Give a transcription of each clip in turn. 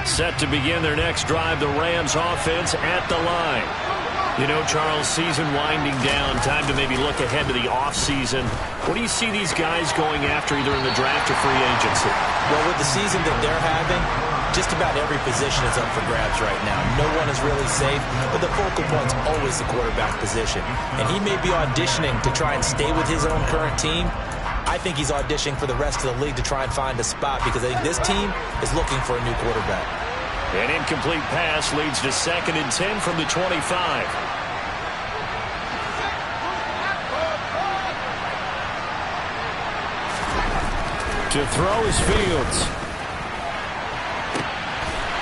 Set to begin their next drive, the Rams offense at the line. You know, Charles, season winding down, time to maybe look ahead to the offseason. What do you see these guys going after either in the draft or free agency? Well, with the season that they're having, just about every position is up for grabs right now. No one is really safe, but the focal point's always the quarterback position. And he may be auditioning to try and stay with his own current team. I think he's auditioning for the rest of the league to try and find a spot because I think this team is looking for a new quarterback. An incomplete pass leads to 2nd and 10 from the 25. To throw is Fields.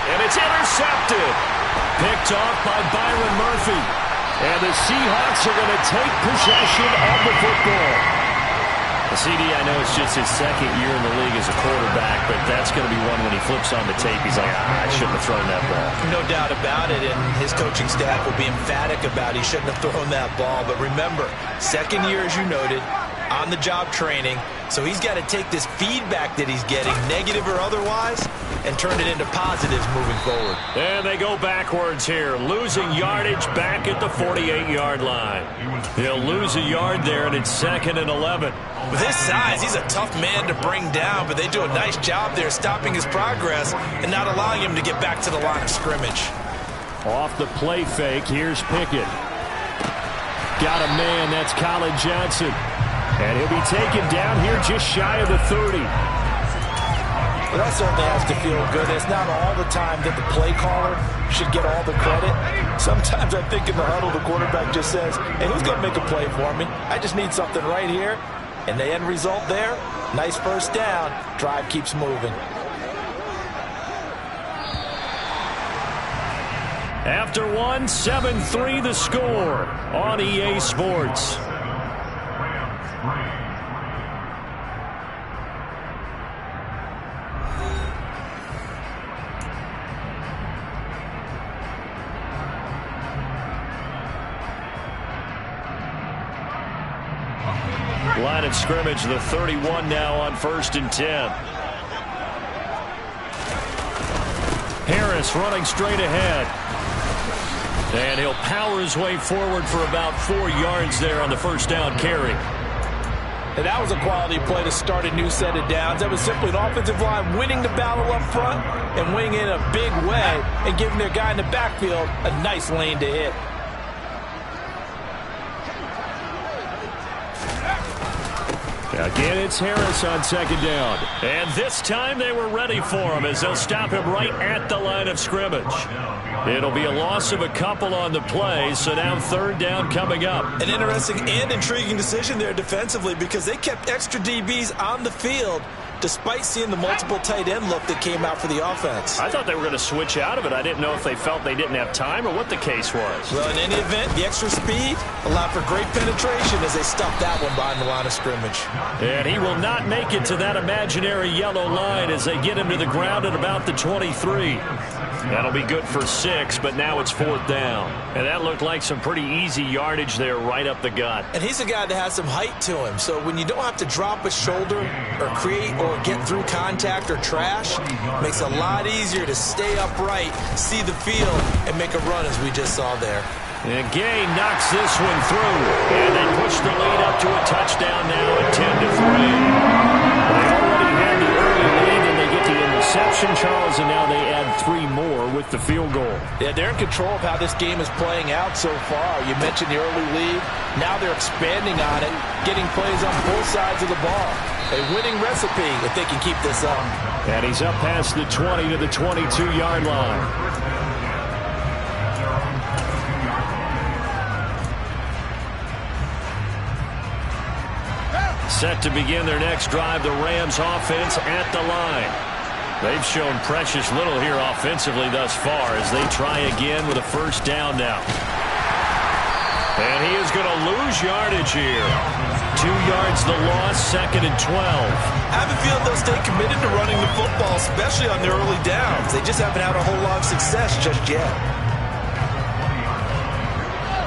And it's intercepted. Picked off by Byron Murphy. And the Seahawks are going to take possession of the football. CD, I know it's just his 2nd year in the league as a quarterback, but that's going to be one when he flips on the tape, he's like, I shouldn't have thrown that ball. No doubt about it, and his coaching staff will be emphatic about he shouldn't have thrown that ball. But remember, 2nd year, as you noted, on-the-job training, so he's got to take this feedback that he's getting, negative or otherwise, and turn it into positives moving forward. And they go backwards here, losing yardage back at the 48-yard line. He'll lose a yard there, and it's 2nd and 11. With his size, he's a tough man to bring down, but they do a nice job there stopping his progress and not allowing him to get back to the line of scrimmage. Off the play fake, here's Pickett. Got a man, that's Colin Johnson. And he'll be taken down here just shy of the 30. Well, that certainly has to feel good. It's not all the time that the play caller should get all the credit. Sometimes I think in the huddle, the quarterback just says, hey, who's going to make a play for me? I just need something right here. And the end result there, nice first down. Drive keeps moving. After one, 7-3 the score on EA Sports. Line of scrimmage, the 31 now on 1st and 10. Harris running straight ahead. And he'll power his way forward for about 4 yards there on the first down carry. And that was a quality play to start a new set of downs. That was simply an offensive line winning the battle up front and winning in a big way and giving their guy in the backfield a nice lane to hit. Again, it's Harris on 2nd down. And this time they were ready for him as they'll stop him right at the line of scrimmage. It'll be a loss of a couple on the play, so now 3rd down coming up. An interesting and intriguing decision there defensively because they kept extra DBs on the field despite seeing the multiple tight end look that came out for the offense. I thought they were going to switch out of it. I didn't know if they felt they didn't have time or what the case was. Well, in any event, the extra speed allowed for great penetration as they stuffed that one behind the line of scrimmage. And he will not make it to that imaginary yellow line as they get him to the ground at about the 23. That'll be good for 6, but now it's 4th down. And that looked like some pretty easy yardage there right up the gut. And he's a guy that has some height to him, so when you don't have to drop a shoulder or create or get through contact or trash, it makes it a lot easier to stay upright, see the field, and make a run as we just saw there. And Gay knocks this one through, and they push the lead up to a touchdown now at 10-3. They already had the early lead, and they get the interception, Charles, and now they add 3 more with the field goal. Yeah, they're in control of how this game is playing out so far. You mentioned the early lead. Now they're expanding on it, getting plays on both sides of the ball. A winning recipe if they can keep this up. And he's up past the 20 to the 22-yard line. Set to begin their next drive, the Rams offense at the line. They've shown precious little here offensively thus far as they try again with a first down now. And he is going to lose yardage here. 2 yards the loss, 2nd and 12. I have a feeling they'll stay committed to running the football, especially on their early downs. They just haven't had a whole lot of success just yet.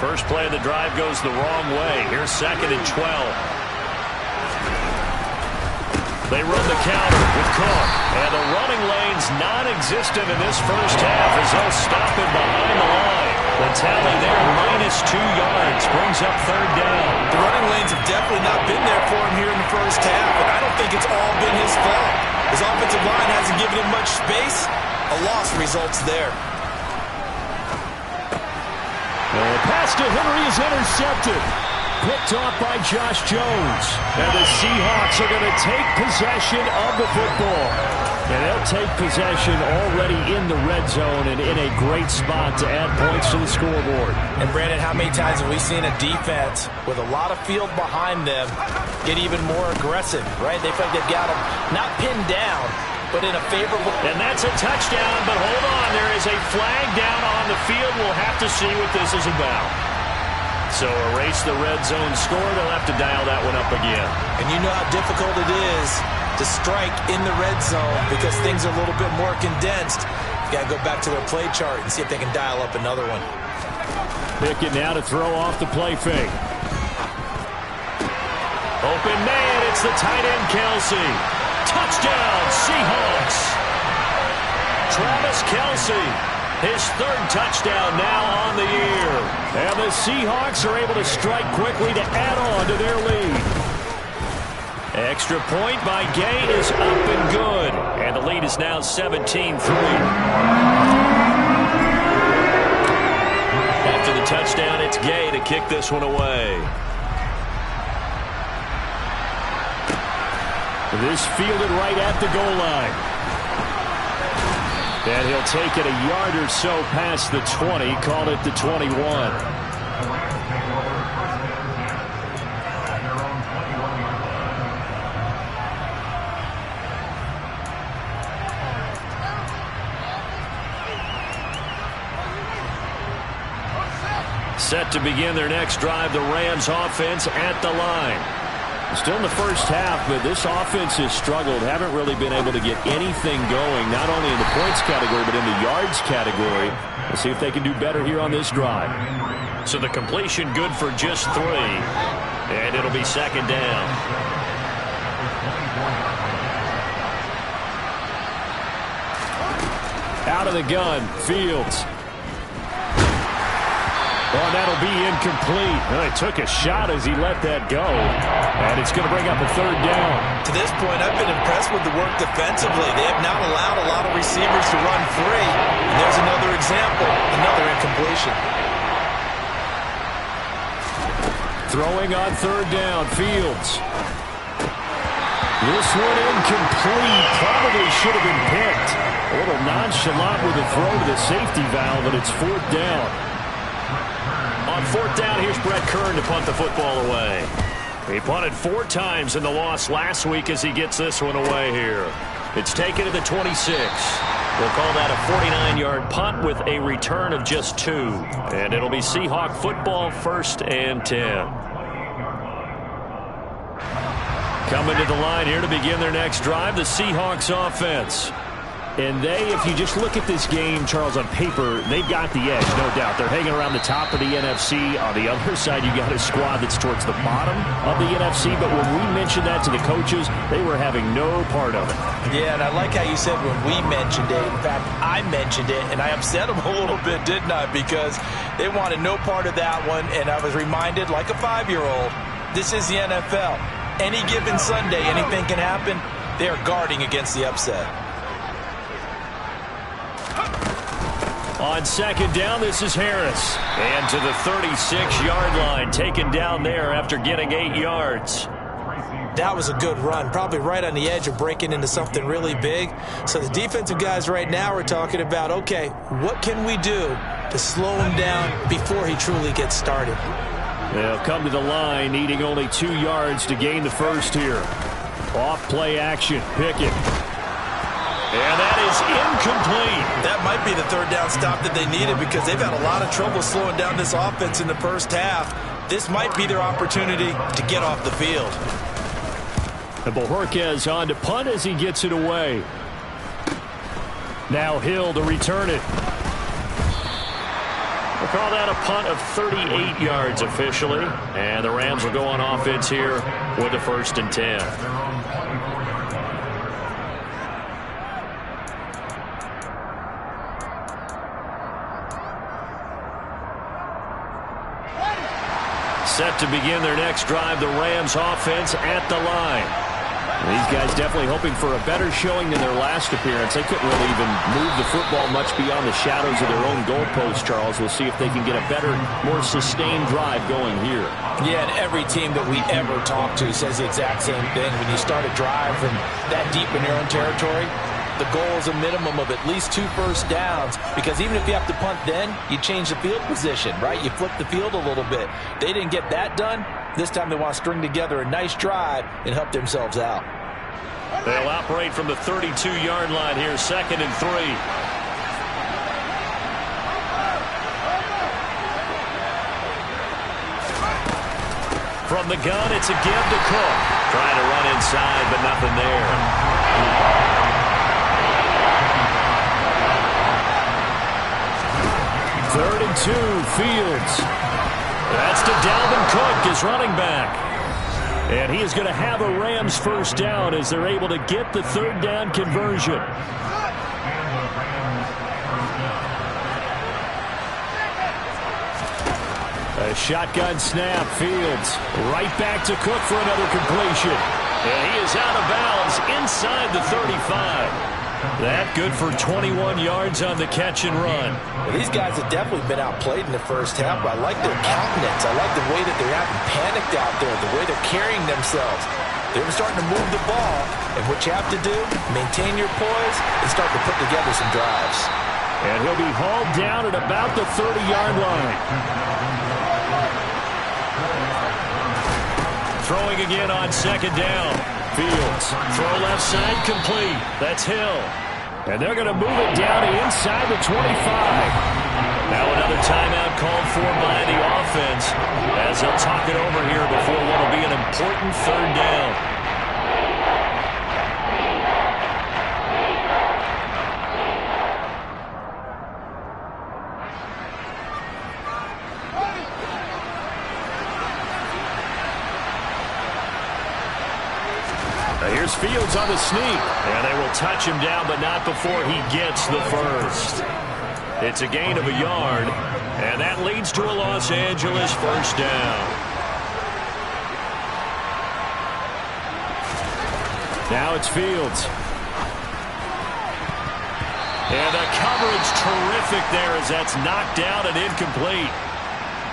First play of the drive goes the wrong way. Here's 2nd and 12. They run the counter with Cook. And the running lane Possession's non-existent in this first half as they'll stop it behind the line. The tally there, -2 yards, brings up third down. The running lanes have definitely not been there for him here in the first half, and I don't think it's all been his fault. His offensive line hasn't given him much space. A loss results there. The pass to Henry is intercepted. Picked off by Josh Jones. And the Seahawks are going to take possession of the football. And they'll take possession already in the red zone and in a great spot to add points to the scoreboard. And Brandon, how many times have we seen a defense with a lot of field behind them get even more aggressive, right? They feel like they've got them not pinned down, but in a favorable... And that's a touchdown, but hold on. There is a flag down on the field. We'll have to see what this is about. So erase the red zone score. They'll have to dial that one up again. And you know how difficult it is to strike in the red zone because things are a little bit more condensed. You got to go back to their play chart and see if they can dial up another one. Pickett now to throw off the play fake. Open man, it's the tight end Kelsey. Touchdown, Seahawks. Travis Kelsey, his third touchdown now on the year. And the Seahawks are able to strike quickly to add on to their lead. Extra point by Gay is up and good. And the lead is now 17-3. After the touchdown, it's Gay to kick this one away. This fielded right at the goal line. And he'll take it a yard or so past the 20, call it the 21. Set to begin their next drive, the Rams offense at the line. Still in the first half, but this offense has struggled. Haven't really been able to get anything going, not only in the points category, but in the yards category. We'll see if they can do better here on this drive. So the completion good for just 3. And it'll be second down. Out of the gun, Fields. Oh, that'll be incomplete. Well, he took a shot as he let that go. And it's going to bring up a third down. To this point, I've been impressed with the work defensively. They have not allowed a lot of receivers to run free. And there's another example, another incompletion. Throwing on third down, Fields. This one incomplete. Probably should have been picked. A little nonchalant with the throw to the safety valve, but it's fourth down. On fourth down, here's Brett Kern to punt the football away. He punted 4 times in the loss last week as he gets this one away here. It's taken to the 26. We'll call that a 49-yard punt with a return of just 2. And it'll be Seahawk football, 1st and 10. Coming to the line here to begin their next drive, the Seahawks offense. And they, if you just look at this game, Charles, on paper, they've got the edge, no doubt. They're hanging around the top of the NFC. On the other side, you got a squad that's towards the bottom of the NFC. But when we mentioned that to the coaches, they were having no part of it. Yeah, and I like how you said when we mentioned it. In fact, I mentioned it, and I upset them a little bit, didn't I? Because they wanted no part of that one, and I was reminded, like a 5-year-old, this is the NFL. Any given Sunday, anything can happen. They are guarding against the upset. On second down, this is Harris. And to the 36-yard line, taken down there after getting 8 yards. That was a good run, probably right on the edge of breaking into something really big. So the defensive guys right now are talking about, okay, what can we do to slow him down before he truly gets started? They'll come to the line, needing only 2 yards to gain the first here. Off play action, Pickett. And that is incomplete. That might be the third down stop that they needed because they've had a lot of trouble slowing down this offense in the first half. This might be their opportunity to get off the field. And Bojorquez on to punt as he gets it away. Now Hill to return it. We'll call that a punt of 38 yards officially. And the Rams will go on offense here with the 1st and 10. set to begin their next drive, the Rams offense at the line. These guys definitely hoping for a better showing than their last appearance. They couldn't really even move the football much beyond the shadows of their own goalpost, Charles. We'll see if they can get a better, more sustained drive going here. Yeah, and every team that we ever talk to says the exact same thing. When you start a drive from that deep in your own territory, the goal is a minimum of at least 2 first downs, because even if you have to punt then, you change the field position, right? You flip the field a little bit. They didn't get that done. This time they want to string together a nice drive and help themselves out. They'll operate from the 32-yard line here, 2nd and 3. From the gun, it's a give to Cook. Trying to run inside, but nothing there. 3rd and 2, Fields. That's to Dalvin Cook, his running back. And he is going to have a Rams first down as they're able to get the 3rd down conversion. A shotgun snap, Fields. Right back to Cook for another completion. And he is out of bounds inside the 35. That good for 21 yards on the catch and run. Well, these guys have definitely been outplayed in the first half, but I like their countenance. I like the way that they're acting panicked out there, the way they're carrying themselves. They're starting to move the ball, and what you have to do, maintain your poise and start to put together some drives. And he'll be hauled down at about the 30-yard line. Throwing again on 2nd down. Fields, throw left side, complete. That's Hill. And they're going to move it down to inside the 25. Now another timeout called for by the offense as they'll talk it over here before what will be an important 3rd down. Here's Fields on the sneak. And they will touch him down, but not before he gets the first. It's a gain of a yard, and that leads to a Los Angeles first down. Now it's Fields. And the coverage terrific there as that's knocked down and incomplete.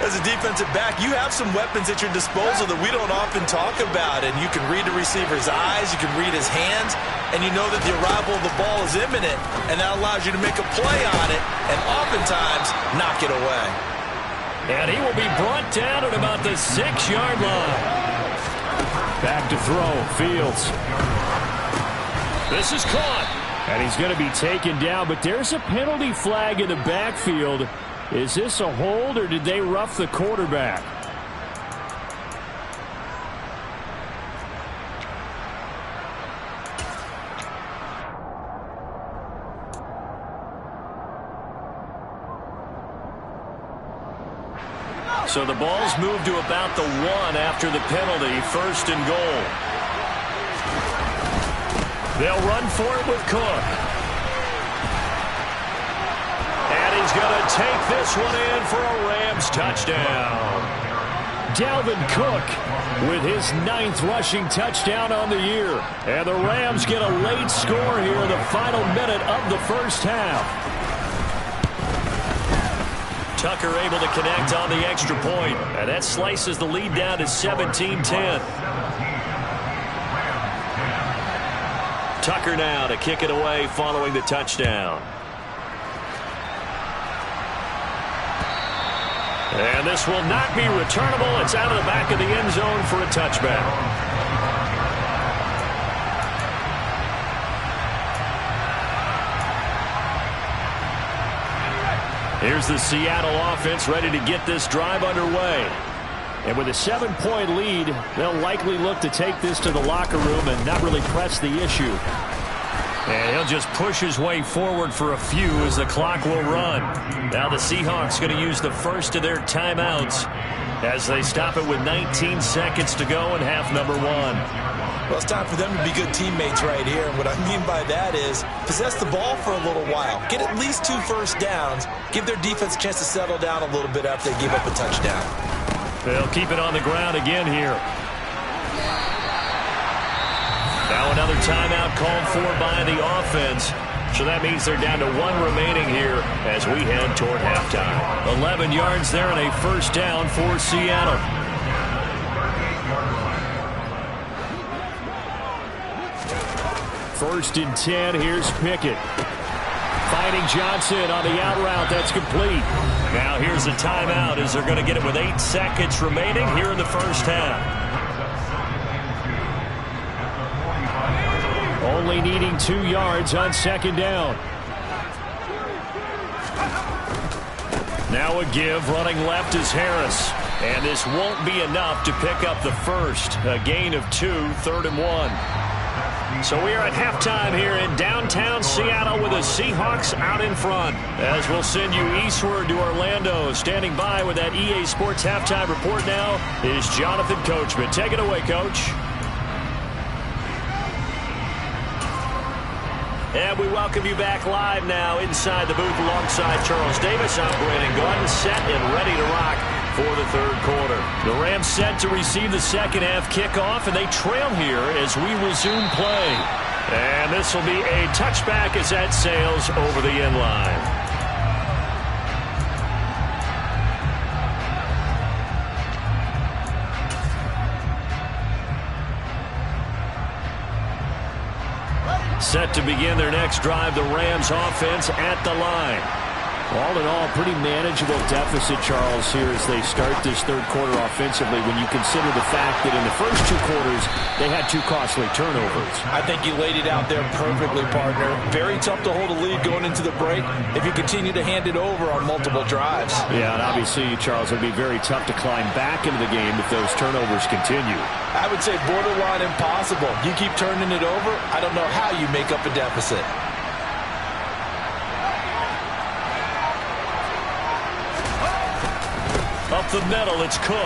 As a defensive back, you have some weapons at your disposal that we don't often talk about. And you can read the receiver's eyes, you can read his hands, and you know that the arrival of the ball is imminent, and that allows you to make a play on it and oftentimes knock it away. And he will be brought down at about the 6-yard line. Back to throw, Fields. This is caught. And he's going to be taken down, but there's a penalty flag in the backfield. Is this a hold, or did they rough the quarterback? So the ball's moved to about the 1 after the penalty, 1st and goal. They'll run for it with Cook. He's going to take this one in for a Rams touchdown. Dalvin Cook with his 9th rushing touchdown on the year. And the Rams get a late score here in the final minute of the first half. Tucker able to connect on the extra point. And that slices the lead down to 17-10. Tucker now to kick it away following the touchdown. And this will not be returnable. It's out of the back of the end zone for a touchback. Here's the Seattle offense ready to get this drive underway. And with a 7-point lead, they'll likely look to take this to the locker room and not really press the issue. And he'll just push his way forward for a few as the clock will run. Now the Seahawks going to use the first of their timeouts as they stop it with 19 seconds to go in half number 1. Well, it's time for them to be good teammates right here. And what I mean by that is possess the ball for a little while. Get at least 2 first downs. Give their defense a chance to settle down a little bit after they give up a touchdown. They'll keep it on the ground again here. Now another timeout called for by the offense. So that means they're down to 1 remaining here as we head toward halftime. 11 yards there and a first down for Seattle. First and 10. Here's Pickett. Finding Johnson on the out route. That's complete. Now here's a timeout as they're going to get it with 8 seconds remaining here in the first half. Only needing 2 yards on second down. Now a give. Running left is Harris. And this won't be enough to pick up the first. A gain of 2, 3rd and 1. So we are at halftime here in downtown Seattle with the Seahawks out in front. As we'll send you eastward to Orlando. Standing by with that EA Sports halftime report now is Jonathan Coachman. Take it away, Coach. And we welcome you back live now inside the booth alongside Charles Davis. I'm Brandon Gordon, set and ready to rock for the third quarter. The Rams set to receive the second half kickoff, and they trail here as we resume play. And this will be a touchback as that sails over the end line. Set to begin their next drive, the Rams offense at the line. All in all, pretty manageable deficit, Charles, here as they start this third quarter offensively when you consider the fact that in the first 2 quarters, they had 2 costly turnovers. I think you laid it out there perfectly, partner. Very tough to hold a lead going into the break if you continue to hand it over on multiple drives. Yeah, and obviously, Charles, it would be very tough to climb back into the game if those turnovers continue. I would say borderline impossible. You keep turning it over, I don't know how you make up a deficit. Up the middle, it's Cook.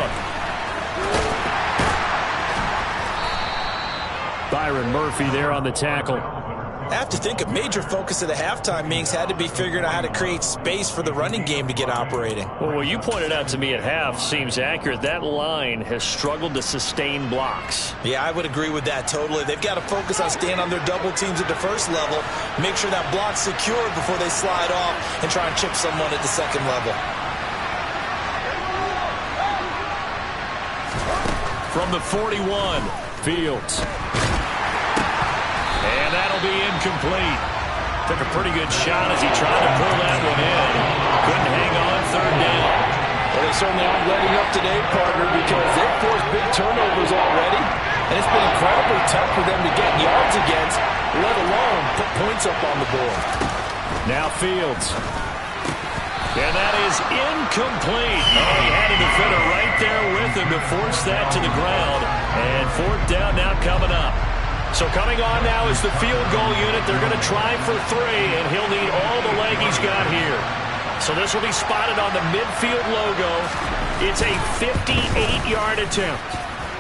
Byron Murphy there on the tackle. I have to think a major focus of the halftime meetings had to be figuring out how to create space for the running game to get operating. Well, what you pointed out to me at half seems accurate. That line has struggled to sustain blocks. Yeah, I would agree with that totally. They've got to focus on staying on their double teams at the first level, make sure that block's secured before they slide off and try and chip someone at the second level. From the 41, Fields. And that'll be incomplete. Took a pretty good shot as he tried to pull that one in. Couldn't hang on, third down. Well, they certainly aren't letting up today, partner, because they've forced big turnovers already. And it's been incredibly tough for them to get yards against, let alone put points up on the board. Now Fields. And that is incomplete. Oh, he had a defender right there with him to force that to the ground. And 4th down now coming up. So coming on now is the field goal unit. They're going to try for 3, and he'll need all the leg he's got here. So this will be spotted on the midfield logo. It's a 58-yard attempt.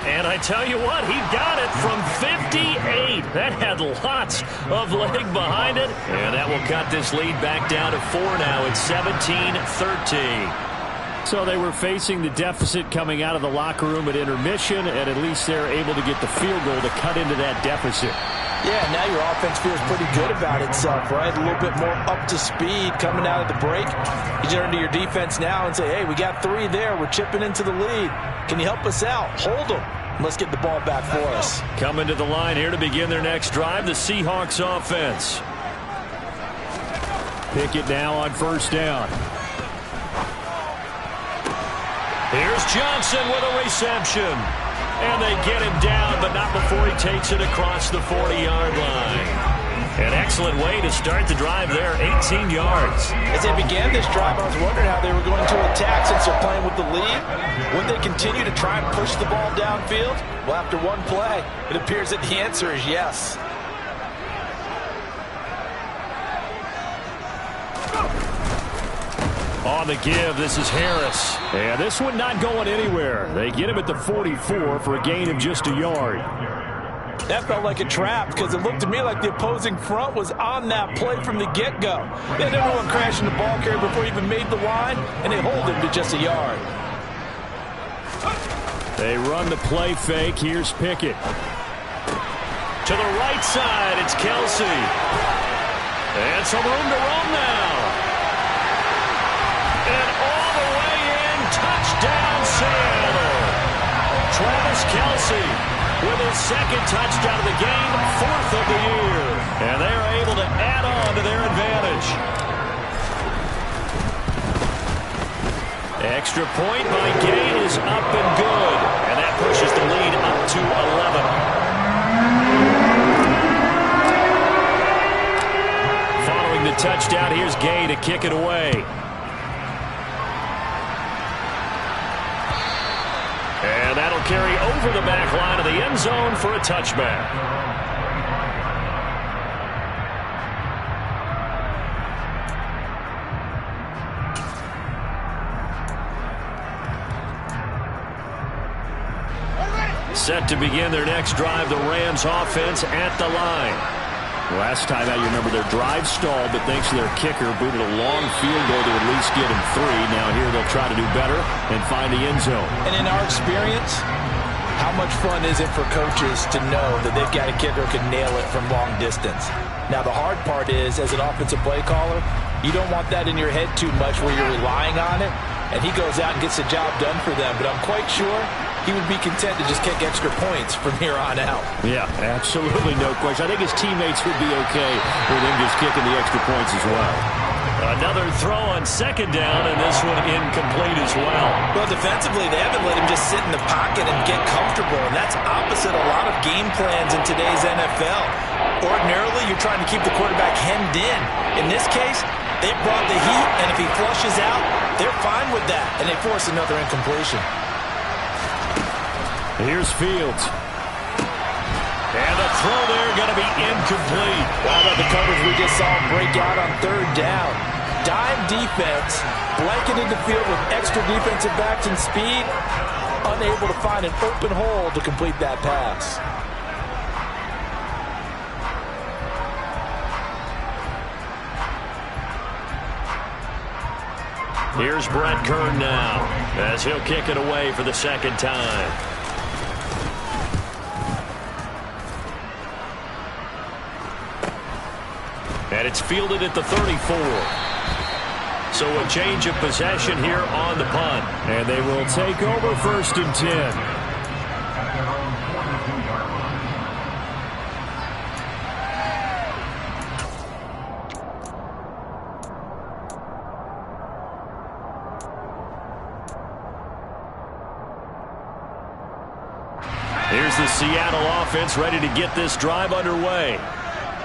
And I tell you what, he got it from 58. That had lots of leg behind it. And that will cut this lead back down to 4 now. It's 17-13. So they were facing the deficit coming out of the locker room at intermission, and at least they're able to get the field goal to cut into that deficit. Yeah, now your offense feels pretty good about itself, right? A little bit more up to speed coming out of the break. You turn to your defense now and say, hey, we got 3 there. We're chipping into the lead. Can you help us out? Hold them. Let's get the ball back for us. Coming to the line here to begin their next drive, the Seahawks offense. Pickett now on first down. Here's Johnson with a reception. And they get him down, but not before he takes it across the 40-yard line. An excellent way to start the drive there, 18 yards. As they began this drive, I was wondering how they were going to attack since they're playing with the lead. Would they continue to try and push the ball downfield? Well, after one play, it appears that the answer is yes. On the give, this is Harris. And this one not going anywhere. They get him at the 44 for a gain of just a yard. That felt like a trap because it looked to me like the opposing front was on that play from the get-go. They had everyone crashing the ball carrier before he even made the line, and they hold him to just a yard. They run the play fake. Here's Pickett. To the right side, it's Kelsey. And some room to run now. And all the way in, touchdown Seattle. Travis Kelsey with his second touchdown of the game, 4th of the year. And they are able to add on to their advantage. Extra point by Gay is up and good. And that pushes the lead up to 11. Following the touchdown, here's Gay to kick it away. And that'll carry over the back line of the end zone for a touchback. Set to begin their next drive, the Rams offense at the line. Last time out, you remember their drive stalled, but thanks to their kicker, booted a long field goal to at least get him 3. Now here they'll try to do better and find the end zone. And in our experience, how much fun is it for coaches to know that they've got a kicker who can nail it from long distance? Now the hard part is, as an offensive play caller, you don't want that in your head too much where you're relying on it, and he goes out and gets the job done for them. But I'm quite sure he would be content to just kick extra points from here on out. Yeah, absolutely no question. I think his teammates would be okay with him just kicking the extra points as well. Another throw on second down, and this one incomplete as well. Well, defensively, they haven't let him just sit in the pocket and get comfortable, and that's opposite a lot of game plans in today's NFL. Ordinarily, you're trying to keep the quarterback hemmed in. In this case, they brought the heat, and if he flushes out, they're fine with that, and they force another incompletion. Here's Fields. And the throw there going to be incomplete. How about the coverage we just saw break out on 3rd down? Dime defense, blanketed the field with extra defensive backs and speed, unable to find an open hole to complete that pass. Here's Brett Kern now, as he'll kick it away for the second time. And it's fielded at the 34. So a change of possession here on the punt. And they will take over 1st and 10. Here's the Seattle offense ready to get this drive underway.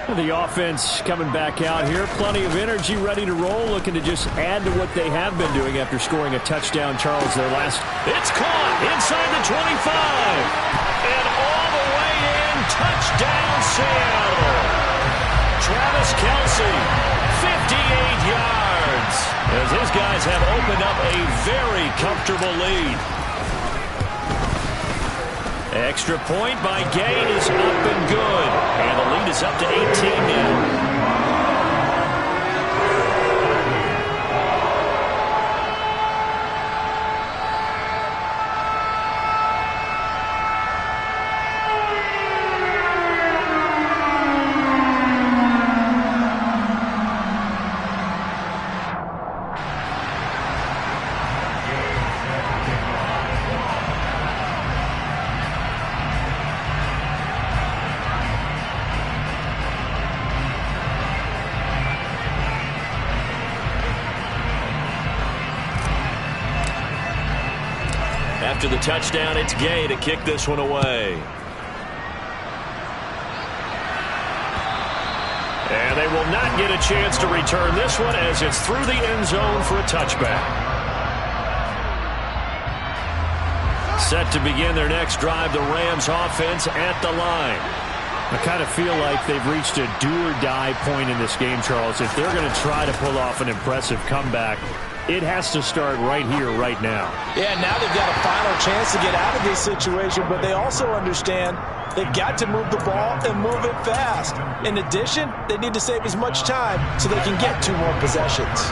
The offense coming back out here. Plenty of energy, ready to roll, looking to just add to what they have been doing after scoring a touchdown, Charles, their last. It's caught inside the 25. And all the way in, touchdown Seattle. Travis Kelsey, 58 yards. As his guys have opened up a very comfortable lead. Extra point by Gay is up and good. And the lead is up to 18 now. After the touchdown, it's Gay to kick this one away. And they will not get a chance to return this one as it's through the end zone for a touchback. Set to begin their next drive, the Rams offense at the line. I kind of feel like they've reached a do-or-die point in this game, Charles. If they're going to try to pull off an impressive comeback, it has to start right here, right now. Yeah, now they've got a final chance to get out of this situation, but they also understand they've got to move the ball and move it fast. In addition, they need to save as much time so they can get 2 more possessions.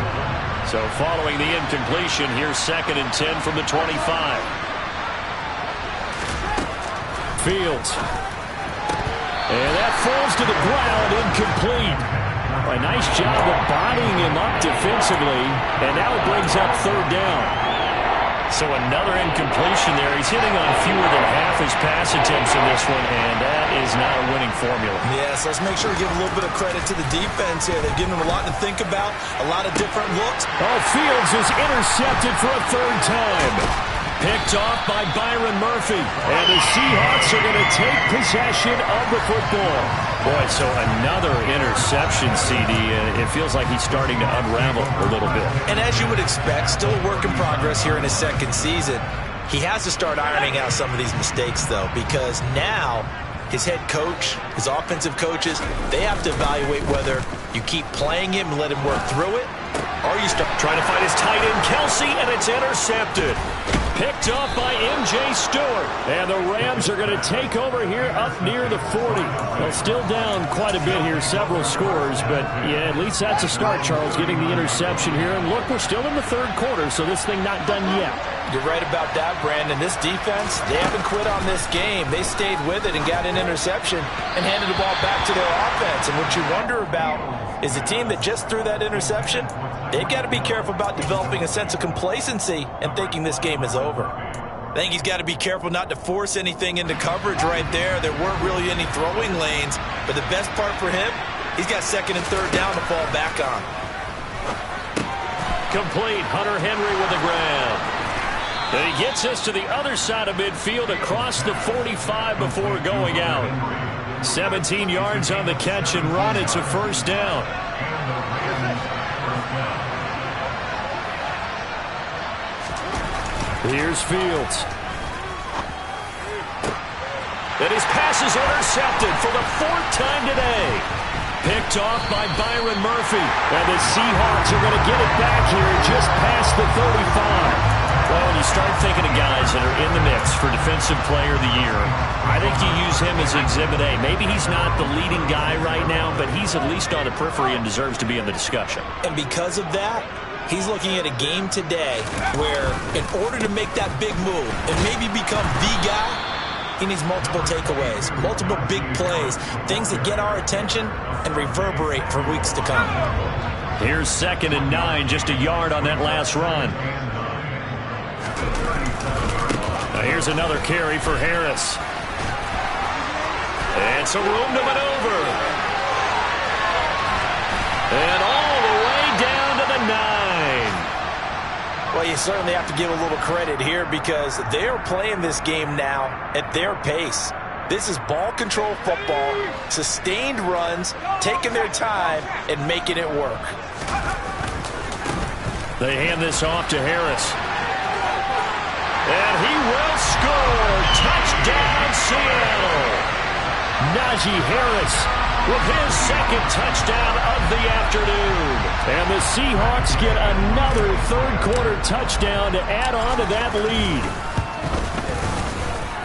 So following the incompletion, here's 2nd and 10 from the 25. Fields. And that falls to the ground, incomplete. A nice job of bodying him up defensively, and now it brings up third down. So another incompletion there. He's hitting on fewer than half his pass attempts in this one, and that is not a winning formula. Yes, let's make sure we give a little bit of credit to the defense here. They've given him a lot to think about, a lot of different looks. Oh, Fields is intercepted for a third time. Picked off by Byron Murphy. And the Seahawks are going to take possession of the football. Boy, so another interception, CD. It feels like he's starting to unravel a little bit. And as you would expect, still a work in progress here in his second season. He has to start ironing out some of these mistakes, though, because now his head coach, his offensive coaches, they have to evaluate whether you keep playing him and let him work through it, or you start trying to find his tight end, Kelsey, and it's intercepted. Picked off by M.J. Stewart. And the Rams are going to take over here up near the 40. Well, still down quite a bit here, several scores. But, yeah, at least that's a start, Charles, getting the interception here. And, look, we're still in the third quarter, so this thing not done yet. You're right about that, Brandon. This defense, they haven't quit on this game. They stayed with it and got an interception and handed the ball back to their offense. And what you wonder about is the team that just threw that interception, they've got to be careful about developing a sense of complacency and thinking this game is over. I think he's got to be careful not to force anything into coverage right there. There weren't really any throwing lanes, but the best part for him, he's got second and third down to fall back on. Complete. Hunter Henry with the grab. And he gets us to the other side of midfield across the 45 before going out. 17 yards on the catch and run. It's a first down. Here's Fields. And his pass is intercepted for the fourth time today. Picked off by Byron Murphy. And the Seahawks are going to get it back here just past the 35. Well, when you start thinking of guys that are in the mix for Defensive Player of the Year, I think you use him as Exhibit A. Maybe he's not the leading guy right now, but he's at least on the periphery and deserves to be in the discussion. And because of that, he's looking at a game today where in order to make that big move and maybe become the guy, he needs multiple takeaways, multiple big plays, things that get our attention and reverberate for weeks to come. Here's 2nd and 9, just a yard on that last run. Now here's another carry for Harris. And some room to maneuver. And all the way down to the 9. Well, you certainly have to give a little credit here because they're playing this game now at their pace. This is ball control football, sustained runs, taking their time and making it work. They hand this off to Harris. And he will score. Touchdown, Seattle. Najee Harris with his second touchdown of the afternoon. And the Seahawks get another third-quarter touchdown to add on to that lead.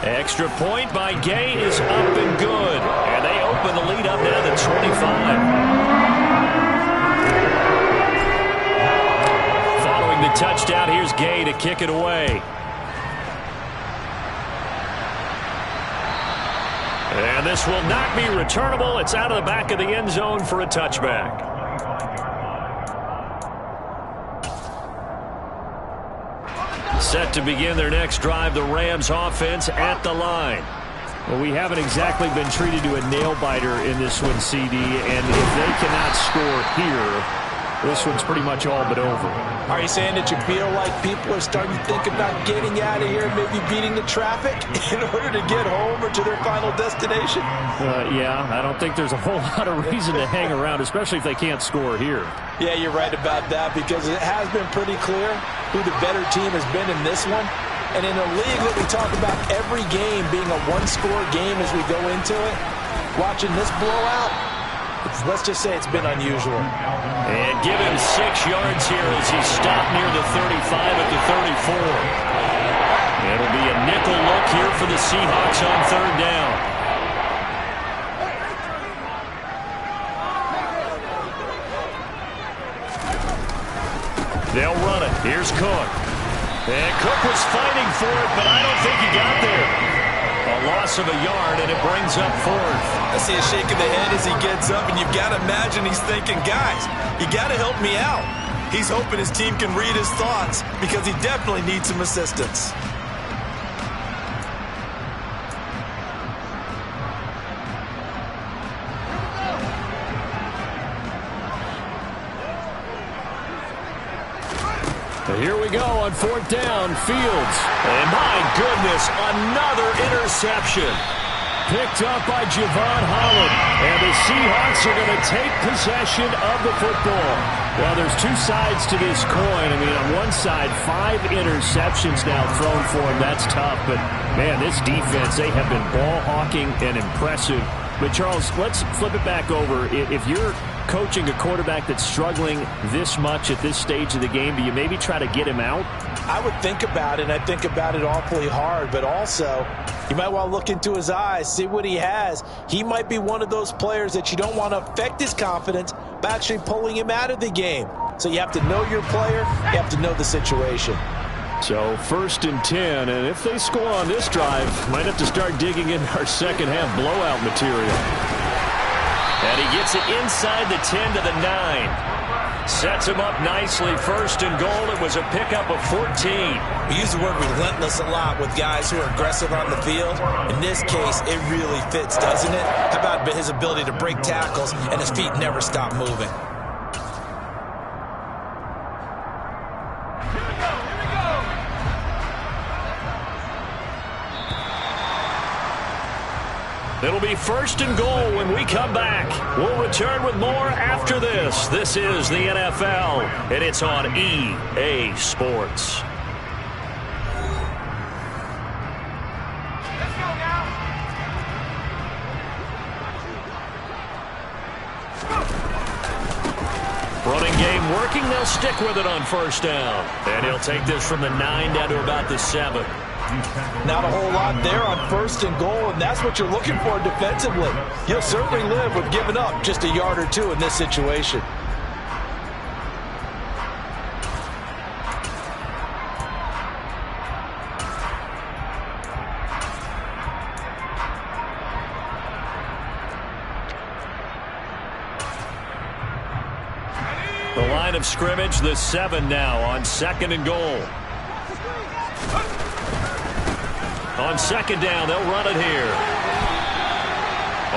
Extra point by Gay is up and good. And they open the lead up now to 25. Following the touchdown, here's Gay to kick it away. And this will not be returnable. It's out of the back of the end zone for a touchback. Set to begin their next drive, the Rams offense at the line. Well, we haven't exactly been treated to a nail-biter in this one, CD, and if they cannot score here, this one's pretty much all but over. Are you saying that you feel like people are starting to think about getting out of here, maybe beating the traffic in order to get home or to their final destination? Yeah, I don't think there's a whole lot of reason to hang around, especially if they can't score here. Yeah, you're right about that because it has been pretty clear who the better team has been in this one. And in a league that we talk about every game being a one-score game as we go into it, watching this blowout, let's just say it's been unusual. And give him 6 yards here as he stopped near the 35 at the 34. It'll be a nickel look here for the Seahawks on third down. They'll run it. Here's Cook. And Cook was fighting for it, but I don't think he got there. A loss of a yard, and it brings up fourth. I see a shake of the head as he gets up, and you've got to imagine he's thinking, guys, you got to help me out. He's hoping his team can read his thoughts because he definitely needs some assistance. Here we go on fourth down, Fields. And my goodness, another interception. Picked up by Javon Holland. And the Seahawks are going to take possession of the football. Well, there's two sides to this coin. I mean, on one side, 5 interceptions now thrown for him. That's tough. But, man, this defense, they have been ball hawking and impressive. But, Charles, let's flip it back over. If you're coaching a quarterback that's struggling this much at this stage of the game, do you maybe try to get him out? I would think about it, and I think about it awfully hard, but also you might want to look into his eyes, see what he has. He might be one of those players that you don't want to affect his confidence by actually pulling him out of the game. So you have to know your player, you have to know the situation. So 1st and 10, and if they score on this drive, might have to start digging in our second half blowout material. And he gets it inside the 10 to the 9. Sets him up nicely. 1st and goal. It was a pickup of 14. We use the word relentless a lot with guys who are aggressive on the field. In this case, it really fits, doesn't it? How about his ability to break tackles and his feet never stop moving? It'll be 1st and goal when we come back. We'll return with more after this. This is the NFL, and it's on EA Sports. Let's go now. Running game working. They'll stick with it on 1st down. And he'll take this from the 9 down to about the 7. Not a whole lot there on 1st and goal, and that's what you're looking for defensively. You'll certainly live with giving up just a yard or 2 in this situation. The line of scrimmage, the 7 now on 2nd and goal. On 2nd down, they'll run it here.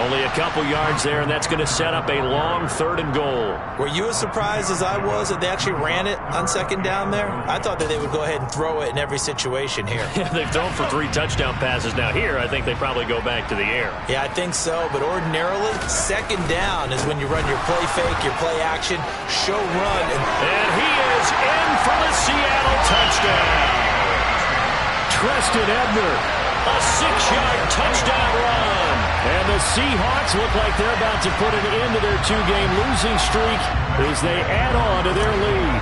Only a couple yards there, and that's going to set up a long 3rd and goal. Were you as surprised as I was that they actually ran it on 2nd down there? I thought that they would go ahead and throw it in every situation here. Yeah, they've thrown for 3 touchdown passes. Now here, I think they probably go back to the air. Yeah, I think so, but ordinarily, 2nd down is when you run your play fake, your play action, show run. And he is in for the Seattle touchdown. Treston Ebner, a 6-yard touchdown run. And the Seahawks look like they're about to put an end to their 2-game losing streak as they add on to their lead.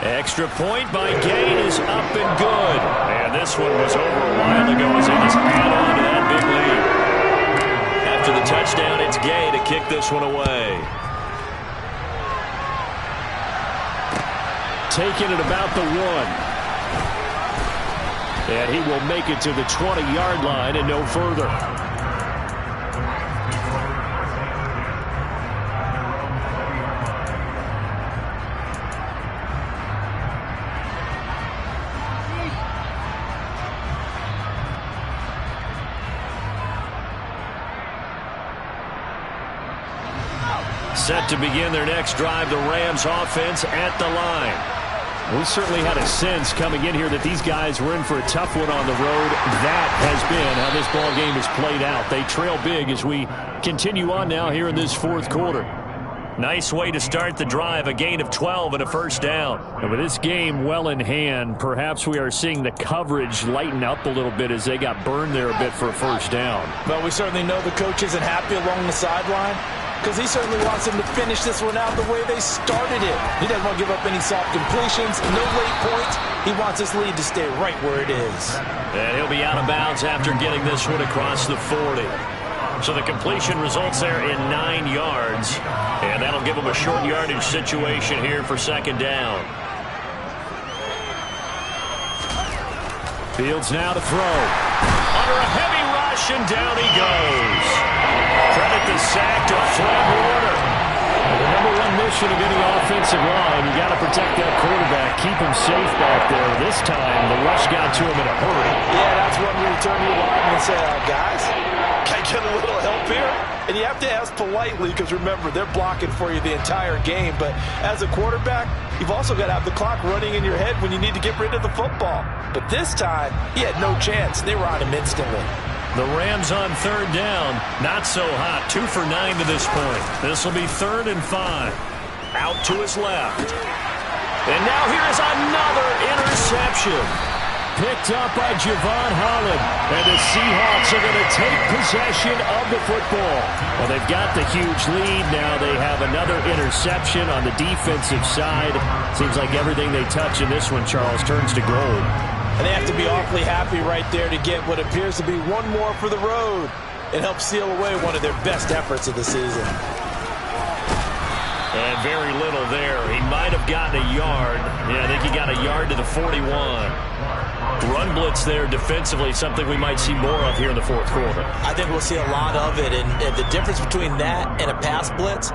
Extra point by Gay is up and good. And this one was over a while ago as they just add on to that big lead. After the touchdown, it's Gay to kick this one away. Taking it about the 1. And he will make it to the 20-yard line and no further. Set to begin their next drive, the Rams offense at the line. We certainly had a sense coming in here that these guys were in for a tough one on the road. That has been how this ball game has played out. They trail big as we continue on now here in this 4th quarter. Nice way to start the drive, a gain of 12 and a 1st down. And with this game well in hand, perhaps we are seeing the coverage lighten up a little bit as they got burned there a bit for a 1st down. But we certainly know the coach isn't happy along the sideline, because he certainly wants them to finish this one out the way they started it. He doesn't want to give up any soft completions, no late points. He wants this lead to stay right where it is. And he'll be out of bounds after getting this one across the 40. So the completion results there in 9 yards. And that'll give him a short yardage situation here for 2nd down. Fields now to throw. Under a heavy rush, and down he goes. Credit the sack to Fred Warner. The number one mission of any offensive line, you got to protect that quarterback, keep him safe back there. This time, the rush got to him in a hurry. Yeah, that's when you turn to your lineman and say, guys, can I get a little help here? And you have to ask politely because, remember, they're blocking for you the entire game. But as a quarterback, you've also got to have the clock running in your head when you need to get rid of the football. But this time, he had no chance. They were on him instantly. The Rams on third down. Not so hot. 2 for 9 to this point. This will be 3rd and 5. Out to his left. And now here is another interception. Picked up by Javon Holland. And the Seahawks are going to take possession of the football. Well, they've got the huge lead. Now they have another interception on the defensive side. Seems like everything they touch in this one, Charles, turns to gold. And they have to be awfully happy right there to get what appears to be one more for the road and help seal away one of their best efforts of the season. And very little there. He might have gotten a yard. Yeah, I think he got a yard to the 41. Run blitz there defensively, something we might see more of here in the fourth quarter. I think we'll see a lot of it, and the difference between that and a pass blitz,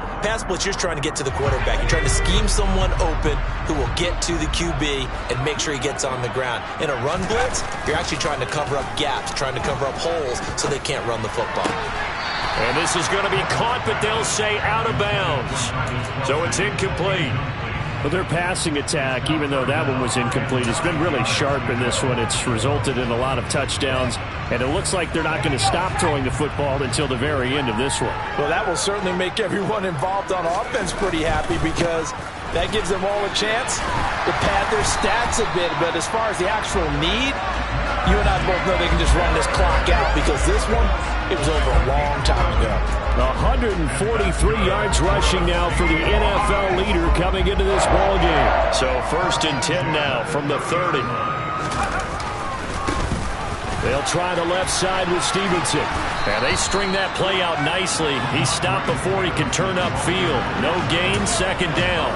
you're trying to get to the quarterback. You're trying to scheme someone open who will get to the QB and make sure he gets on the ground. In a run blitz, you're actually trying to cover up gaps, trying to cover up holes so they can't run the football. And this is going to be caught, but they'll say out of bounds. So it's incomplete. But their passing attack, even though that one was incomplete, has been really sharp in this one. It's resulted in a lot of touchdowns, and it looks like they're not going to stop throwing the football until the very end of this one. Well, that will certainly make everyone involved on offense pretty happy because that gives them all a chance to pad their stats a bit. But as far as the actual need, you and I both know they can just run this clock out because this one, it was over a long time ago. 143 yards rushing now for the NFL leader coming into this ball game. So 1st and 10 now from the 30. They'll try the left side with Stevenson. And they string that play out nicely. He stopped before he can turn upfield. No gain, 2nd down.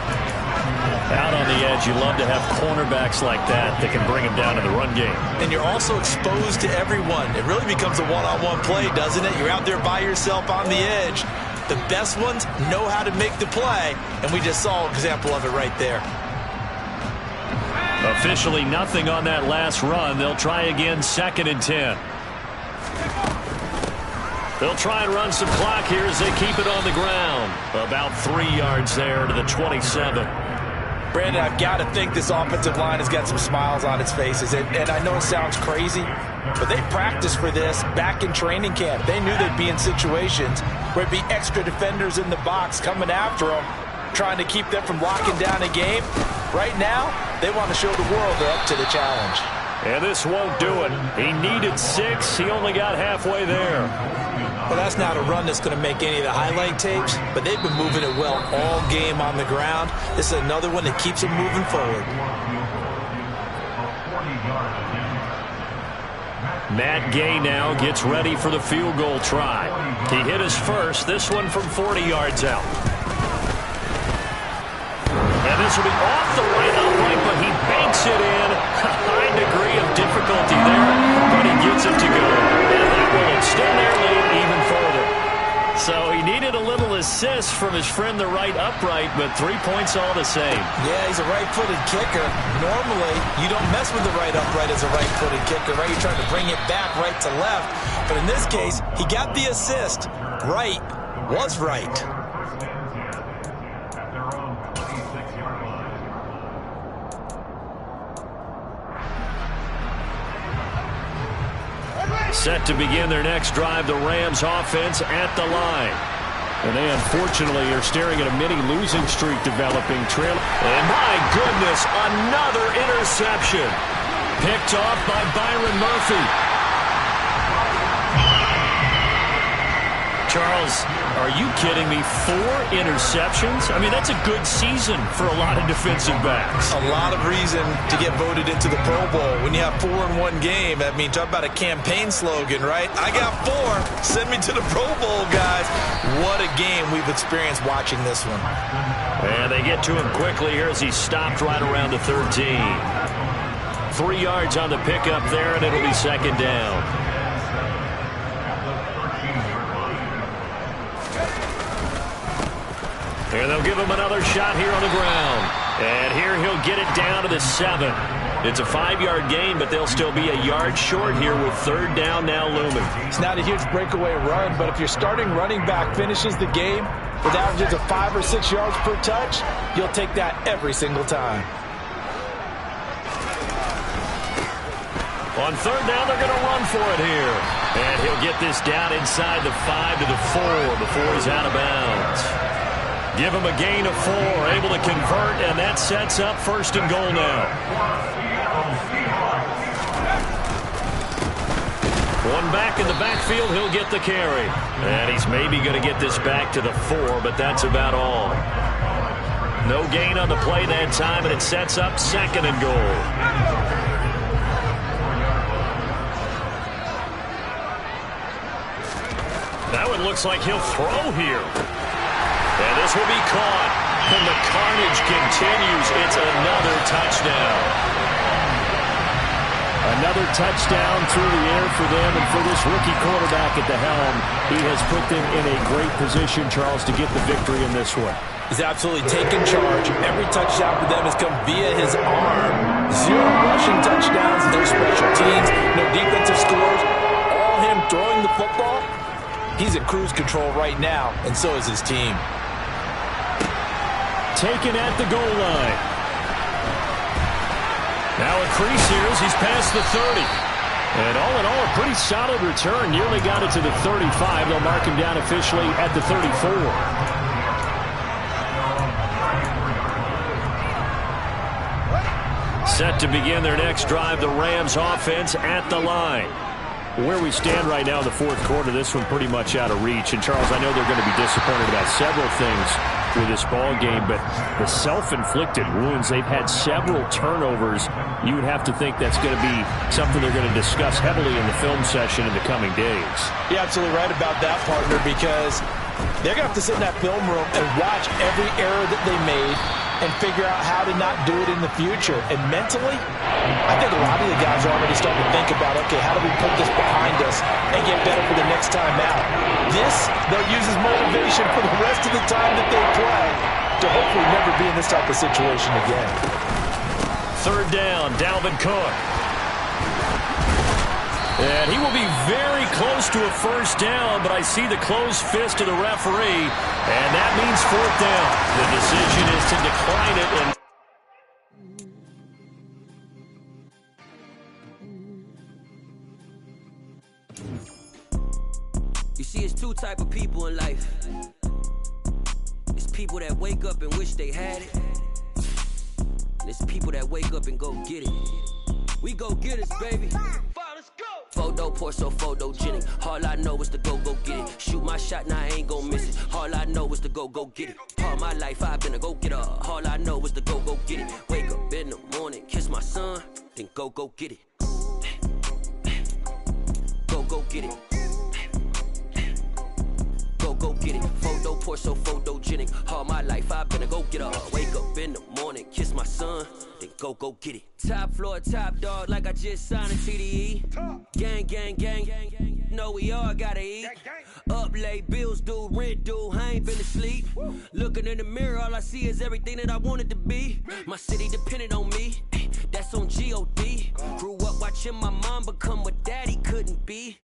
Out on the edge, you love to have cornerbacks like that that can bring him down in the run game. And you're also exposed to everyone. It really becomes a one-on-one play, doesn't it? You're out there by yourself on the edge. The best ones know how to make the play, and we just saw an example of it right there. Officially nothing on that last run. They'll try again, 2nd and 10. They'll try and run some clock here as they keep it on the ground. About 3 yards there to the 27. Brandon, I've got to think this offensive line has got some smiles on its faces. And I know it sounds crazy, but they practiced for this back in training camp. They knew they'd be in situations where it'd be extra defenders in the box coming after them, trying to keep them from locking down a game. Right now, they want to show the world they're up to the challenge. And this won't do it. He needed 6. He only got halfway there. Well, that's not a run that's going to make any of the highlight tapes, but they've been moving it well all game on the ground. This is another one that keeps them moving forward. Matt Gay now gets ready for the field goal try. He hit his first, this one from 40 yards out. And this will be off the right upright, but he banks it in. A high degree of difficulty there, but he gets it to go. And that will extend their lead even further. So he needed a little assist from his friend the right upright, but 3 points all the same. Yeah, he's a right-footed kicker. Normally, you don't mess with the right upright as a right-footed kicker, right? You're trying to bring it back right to left. But in this case, he got the assist. Right was right. Set to begin their next drive, the Rams offense at the line. And they unfortunately are staring at a mini losing streak developing. And my goodness, another interception. Picked off by Byron Murphy. Charles, are you kidding me? 4 interceptions? I mean, that's a good season for a lot of defensive backs. A lot of reason to get voted into the Pro Bowl. When you have 4 in one game, I mean, talk about a campaign slogan, right? I got 4. Send me to the Pro Bowl, guys. What a game we've experienced watching this one. And they get to him quickly here as he stopped right around the 13. 3 yards on the pickup there, and it'll be second down. And they'll give him another shot here on the ground. And here he'll get it down to the 7. It's a 5-yard gain, but they'll still be a yard short here with third down now looming. It's not a huge breakaway run, but if your starting running back finishes the game with averages of 5 or 6 yards per touch, you'll take that every single time. On third down, they're going to run for it here. And he'll get this down inside the 5 to the 4 before he's out of bounds. Give him a gain of 4, able to convert, and that sets up first and goal now. One back in the backfield, he'll get the carry. And he's maybe going to get this back to the 4, but that's about all. No gain on the play that time, and it sets up second and goal. That one looks like he'll throw here. And this will be caught. And the carnage continues. It's another touchdown. Another touchdown through the air for them, and for this rookie quarterback at the helm, he has put them in a great position, Charles, to get the victory in this one. He's absolutely taken charge. Every touchdown for them has come via his arm. 0 rushing touchdowns, no special teams, no defensive scores. All him throwing the football. He's at cruise control right now, and so is his team. Taken at the goal line. Now a crease here as he's past the 30. And all in all, a pretty solid return. Nearly got it to the 35. They'll mark him down officially at the 34. Set to begin their next drive, the Rams offense at the line. Where we stand right now in the fourth quarter, this one pretty much out of reach. And, Charles, I know they're going to be disappointed about several things with this ball game, but the self-inflicted wounds, they've had several turnovers. You would have to think that's going to be something they're going to discuss heavily in the film session in the coming days. You're absolutely right about that, partner, because they're going to have to sit in that film room and watch every error that they made and figure out how to not do it in the future. And mentally, I think a lot of the guys are already starting to think about, okay, how do we put this behind us and get better for the next time out? This, they'll use as motivation for the rest of the time that they play to hopefully never be in this type of situation again. Third down, Dalvin Cook. And he will be very close to a first down, but I see the closed fist of the referee, and that means fourth down. The decision is to decline it. You see, it's 2 type of people in life. It's people that wake up and wish they had it. And it's people that wake up and go get it. We go get it, baby. Let's go. Photo poor, so photogenic. All I know is to go get it. Shoot my shot, now I ain't gon' miss it. All I know is to go get it. All my life I've been a go-getter. All I know is to go get it. Wake up in the morning, kiss my son, then go get it. Go get it. Go get it. Photo poor, so photogenic. All my life I've been a go-getter. Wake up in the morning, kiss my son, then go get it. Top floor, top dog, like I just signed a TDE. Gang, gang, gang, gang, gang. Know we all gotta eat. Up late, bills due, rent due, I ain't been asleep. Looking in the mirror, all I see is everything that I wanted to be. My city depended on me, that's on G.O.D. Grew up watching my mom become what daddy couldn't be.